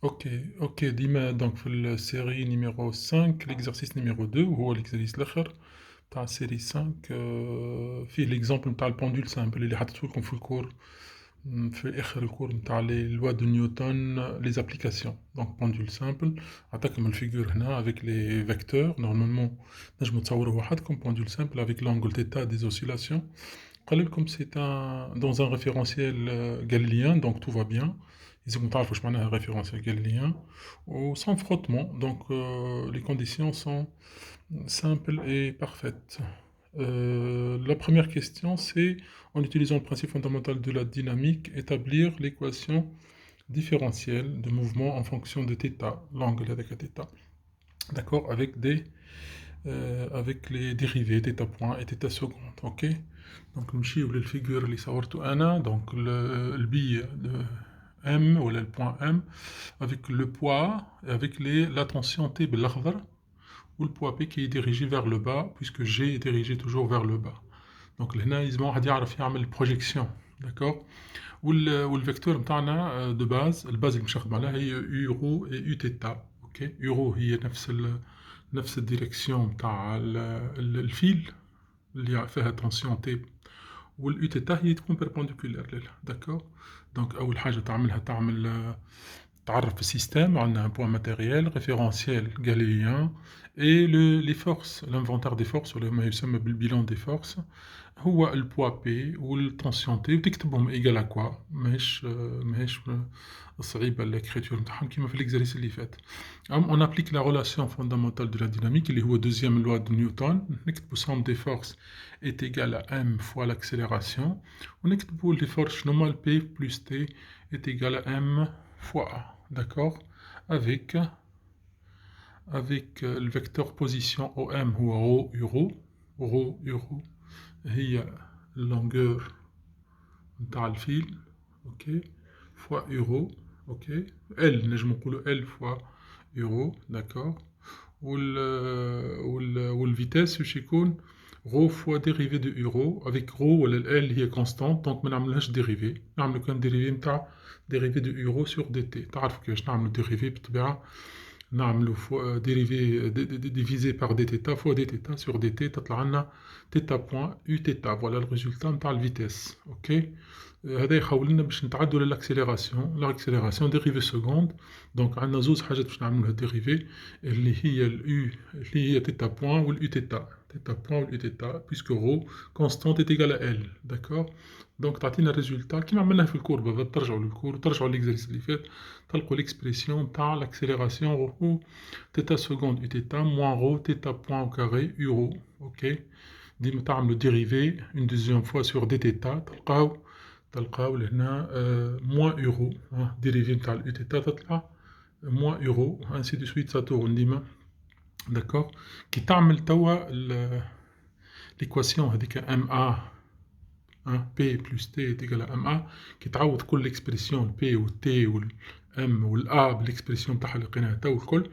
Ok, ok, ديما دونك في السيري نيميرو 5 l'exercice numéro 2 وهو l'exercice الآخر تاع السيري 5 فيه l'exemple نتاع البوندول سامبل اللي حطيته لكم في الكور في آخر الكور نتاع لي لوا دو نيوتن لي زابليكاسيون دونك بوندول سامبل عطاكم الفيجور هنا افيك لي فيكتور نورمالمون نجمو تصوروه وحدكم بوندول سامبل افيك لونغل تيتا دي اوسيلاسيون قال لكم سي ان دون ان ريفيرونسيال غاليليان دونك تو فا بيان لازمكم تعرفوا واش معناها ريفيرونسيال غاليليان و سان فروتمون دونك لي كونديسيون سون simples et parfaites. La première question, c'est, en utilisant le principe fondamental de la dynamique, établir l'équation différentielle de mouvement en fonction de θ, l'angle avec θ. D'accord, avec les dérivés θ point et θ seconde. Ok. Donc, نمشيو للفيجور اللي صورته أنا. Donc, البي de M ou le point M avec le poids et avec la tension T بالأخضر ou le poids P qui est dirigé vers le bas, puisque G est dirigé toujours vers le bas. Donc هنا يلزم واحد يعرف يعمل projection. D'accord. والفيكتور نتاعنا de base الباز اللي باش نخدم عليها هي U رو et U θ. اوكي. U رو هي نفس الديريكسيون نتاع الفيل اللي فيها تنسيون T، واليو تيتا هي تكون بيربونديكولار لها. داكور. دونك أول حاجة تعرف في السيستم عندنا ان بوان ماتيريال ريفيرونسيال غاليليان اي لي فورس الانفونتار دي فورس ولا ما يسمى بالبيلون دي فورس هو البوا بي والتونسيون تي وتكتبهم ايكال ا كوا. ماهيش صعيبه ليكريتور نتاعهم كيما في ليكزاريس اللي فات. اون ابليك لا ريلاسيون فوندامونتال دو لا ديناميك اللي هو دوزيام لوا دو نيوتن. نكتبو سوم دي فورس est égal à m fois l'accélération. ونكتبو لي فورس شنو هما P plus T est égal à m fois A. D'accord. Avec le vecteur position OM ou ρ euro هي longueur نتاع الفيل. اوكي. fois euro. اوكي. L نجم نقولو L fois euro. d'accord. والفيتاس واش يكون ρ fois dérivé de euro avec ρ ولا ال هي constante دونك ما نعملهاش dérivé، نعملو كان dérivé نتاع dérivé de euro sur dt. تعرفوا كيفاش نعملو dérivé بالطبيعة، نعملو dérivé divisé par dθ fois dθ sur dt تطلع لنا θ point uθ. فوالا الريزولتا نتاع الفيتاس. اوكي. هذا يخول لنا باش نتعدوا لاكسيليراسيون ديريفي سكوند. دونك عندنا زوز حاجات باش نعملوها ديريفي اللي هي اليو اللي هي تيتا بوان واليو تيتا بوان واليو تيتا بيسكو رو كونستانت ايت ايكال ال. داكور. دونك تعطينا الريزولتا كيما عملناه في الكور. بالضبط ترجعوا للكور ترجعوا ليكزاريس اللي فات تلقوا ليكسبريسيون تاع لاكسيليراسيون رو تيتا سكوند يو تيتا موان رو تيتا بوان او كاري يورو. اوكي. ديما تعملوا ديريفي اون دوزيام فوا سور دي تيتا تلقاو لهنا موان يورو. ديريفي نتاع اليو تيتا تطلع موان يورو انسي دو سويت سا تورن ديما. داكور. كي تعمل توا ليكواسيون هذيك ام ا بي بلس تي تيكال ام ا، كي تعوض كل اكسبريسيون بي والتي والام والا بالاكسبريسيون تاعها اللي لقيناها توا الكل،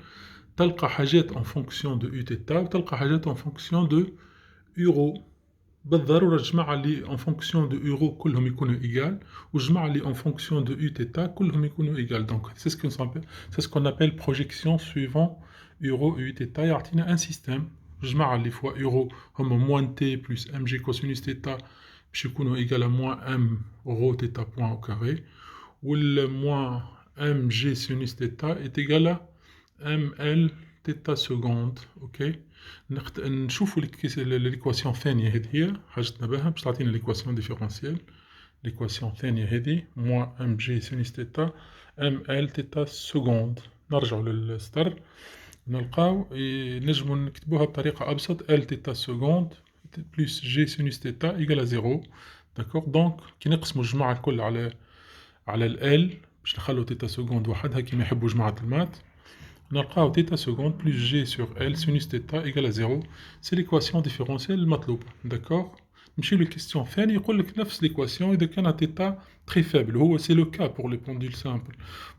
تلقى حاجات اون فونكسيون دو يو تيتا وتلقى حاجات اون فونكسيون دو يورو. بالضرورة الجماعة اللي اون فونكسيون دو يورو كلهم يكونوا ايكال، والجماعة اللي اون فونكسيون دو يو تيتا كلهم يكونوا ايكال. دونك سي سكون ابل بروجيكسيون سويفون يورو يو تيتا. يعطينا ان سيستيم الجماعة اللي فوا يورو هما موان تي بلس ام جي كوسينوس تيتا باش يكونوا ايكال ا موان ام رو تيتا بوان او كاري، والموان ام جي سينوس تيتا ايت ايكال ا ام ال تيتا سكوند. اوكي. نشوفوا ليكواسيون الثانية هذه هي حاجتنا بها باش تعطينا ليكواسيون ديفيرونسيال. ليكواسيون الثانية هذه موان ام جي سينوس تيتا ام ال تيتا سكوند. نرجعوا للسطر نلقاو نجمو نكتبوها بطريقة أبسط ال تيتا سكوند بلس جي سينوس تيتا إيكال زيرو. داكوغ. دونك كي نقسمو الجماعة الكل على ال باش نخلو تيتا سكوند وحدها كيما يحبو جماعة المات، نلقاو تيتا سكوند بلس جي سور ال سينوس تيتا إيكال زيرو. سي ليكواسيون ديفيرونسيال المطلوبة. داكوغ. نمشيو للكيستيون الثانية يقولك نفس ليكواسيون إذا كان تيتا تري فابل. هو سي لو كا بور لي بوندول سامبل.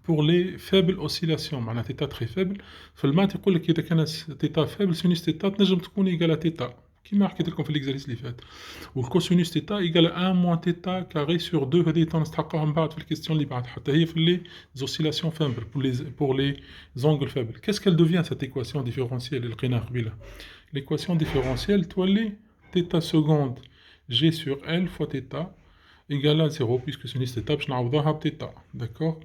بور لي فابل اوسيلاسيون معناها تيتا تري فابل في المات يقولك إذا كان تيتا فابل سينوس تيتا تنجم تكون إيكال تيتا كيما حكيت لكم في l'exercice اللي فات. والكوسينوس تيتا إيكال 1 موان تيتا كاري سور 2 هذه تنستحقوها من بعد في الكيستيون اللي بعد حتى هي في لي زوسيلاسيون فامبل pour les angles faibles. Qu'est-ce qu'elle devient cette équation différentielle اللي لقيناها قبيله؟ L'équation différentielle تولي تيتا seconde g sur l fois θ égale à 0 puisque sinus θ باش نعوضوها بتيتا. D'accord.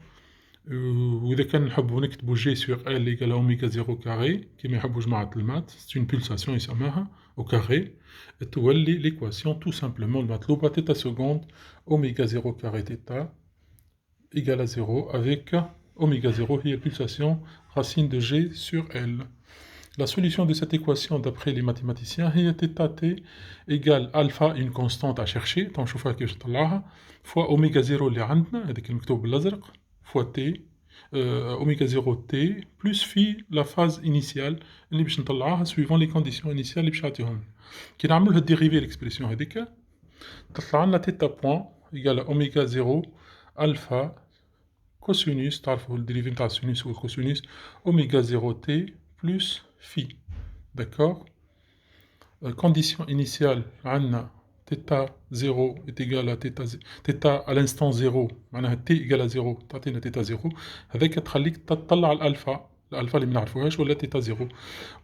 وإذا كان نحبوا نكتبوا g sur l égale à oméga 0 carré كيما يحبوا جماعة المات c'est une pulsation يسماها au carré تولي l'équation tout simplement المطلوبة θ seconde oméga 0 carré θ égale à 0 avec oméga 0 هي pulsation racine de g sur l. La solution de cette équation d'après les mathématiciens هي θt égale alpha une constante à chercher تنشوفها كيفاش نطلعها fois oméga 0 اللي عندنا هذاك المكتوب بالازرق fois t oméga 0 t plus phi la phase initiale اللي باش نطلعوها suivant les conditions initiales اللي باش يعطيهم. كي نعملوا الديريفي l'expression هذيك تطلع لنا θ point égale oméga 0 alpha cosinus تعرفوا الديريفي نتاع السينوس والكوسينوس oméga 0 t plus phi. D'accord. Condition initiale عندنا θ 0 est égal à θ à l'instant 0 معناها t égale à 0 تعطينا θ 0 هذاك تخليك تطلع الالفا اللي ما نعرفوهاش ولا θ 0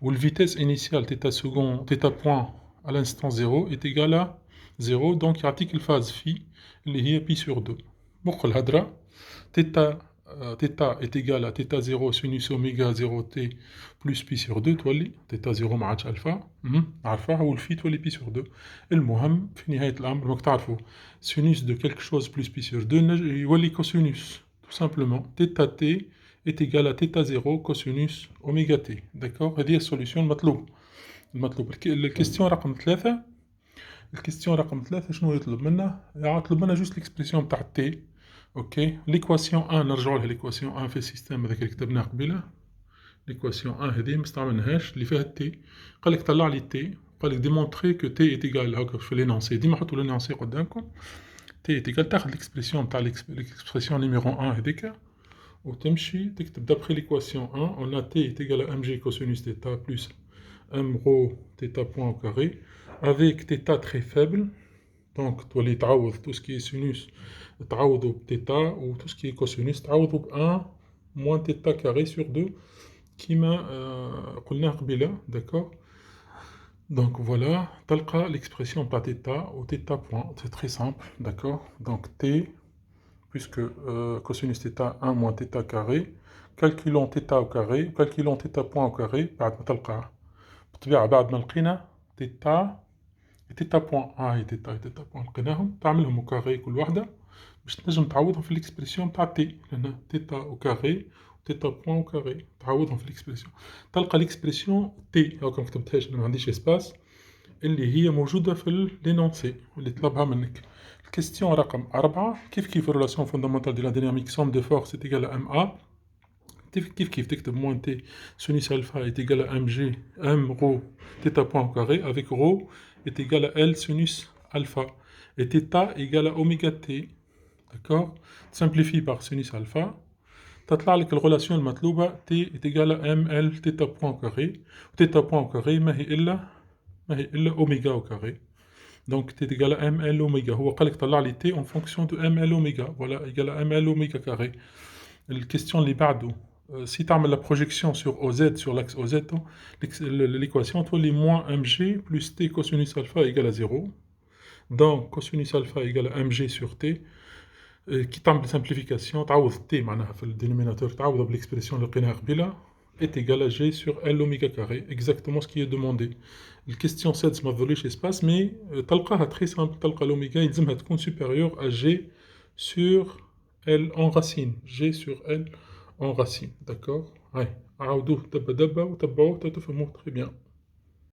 والفيتيس initiale θ second θ point à l'instant 0 est égal à 0 donc يعطيك الفاز phi اللي هي pi sur 2. مخ الهضره θ est égal à θ 0 sinus oméga 0 t plus pi sur 2 تولي θ 0 ما عادش الفا عارفاها والفي تولي pi sur 2. المهم في نهاية الأمر راك تعرفوا sinus de quelque chose plus pi sur 2 يولي cosinus tout simplement θ t est égal à θ 0 cosinus oméga t. d'accord. هذه هي السوليسيون المطلوب. الكيستيون رقم 3 شنو يطلب منا؟ يطلب منا جوست l'expression تاع t. اوكي. ليكواسيون 1 نرجعوا لها ليكواسيون 1 في السيستم هذاك اللي كتبناه قبيله. ليكواسيون 1 هذه ما استعملناهاش اللي فيها تي. قال لك طلع لي تي قال لك ديمونطري كو تي ايت ايغال هاكا في لينونسي ديما حطوا لينونسي قدامكم تي ايت ايغال تاخذ ليكسبرسيون تاع ليكسبرسيون نيميرو 1 هذيك وتمشي تكتب دابخي ليكواسيون 1 اون ا تي ايت ايغال ام جي كوسينوس تيتا بلس ام رو تيتا بوان او كاري افيك تيتا تري فابل دونك تولي تعوض تو سكي سينوس تعوضوا بتيتا و تو سكي كوسينوس تعوضوا ب 1 موان تيتا كاري سور 2 كيما قلناه قبيله. داكور. دونك فوالا تلقى ليكسبرسيون تاع تيتا و تيتا بوان سي تري سامبل. داكور. دونك تي puisque cosinus θ 1 moins θ carré calculons θ au carré calculons θ point au carré بعد ما تلقى بالطبيعة بعد ما لقينا θ بوان هاي θ بوان لقيناهم تعملهم au carré كل وحدة باش تنجم تعوضهم في الاكسبرسيون تاع تي لأن θ au carré و θ بوان au carré تعوضهم في الاكسبرسيون تلقى الاكسبرسيون تي هاكا مكتبتهاش لأن ما عنديش اسباس اللي هي موجودة في لينونسي اللي طلبها منك. الكيستيون رقم 4 كيف الريلاسيون فوندامونتال دو لا ديناميك سوم دو فورس est égal à MA كيف تكتب موان تي sinus alpha est égal à mg m rho θ point au carré avec rho est égal à L sinus alpha et θ égal à oméga t. d'accord. simplifie par sinus alpha تطلع لك الريلاسيون المطلوبة t est égal à ml θ point au carré و θ point au carré ما هي إلا oméga au carré. Donc t est égal à ml oméga. هو قال لك طلع لي t en fonction de ml oméga. Voilà égal à ml oméga carré. الكيستيون اللي بعده si تعمل la projection sur OZ sur l'axe OZ l'équation تولي moins mg plus t cosinus alpha égale à 0. Donc cosinus alpha égale à mg sur t كي تعمل simplification تعوض t معناها في الدينوميناتور تعوضها بالإكسبرسيون اللي لقيناها قبيله est égal à g sur L oméga carré, exactement ce qui est demandé. La question 7 ما تظليش espace mais تلقاها très simple تلقى l'oméga يلزمها تكون supérieur à g sur L en racine. g sur L en racine. d'accord. هاي عاودوه دبا وتبعوه تفهموه très bien.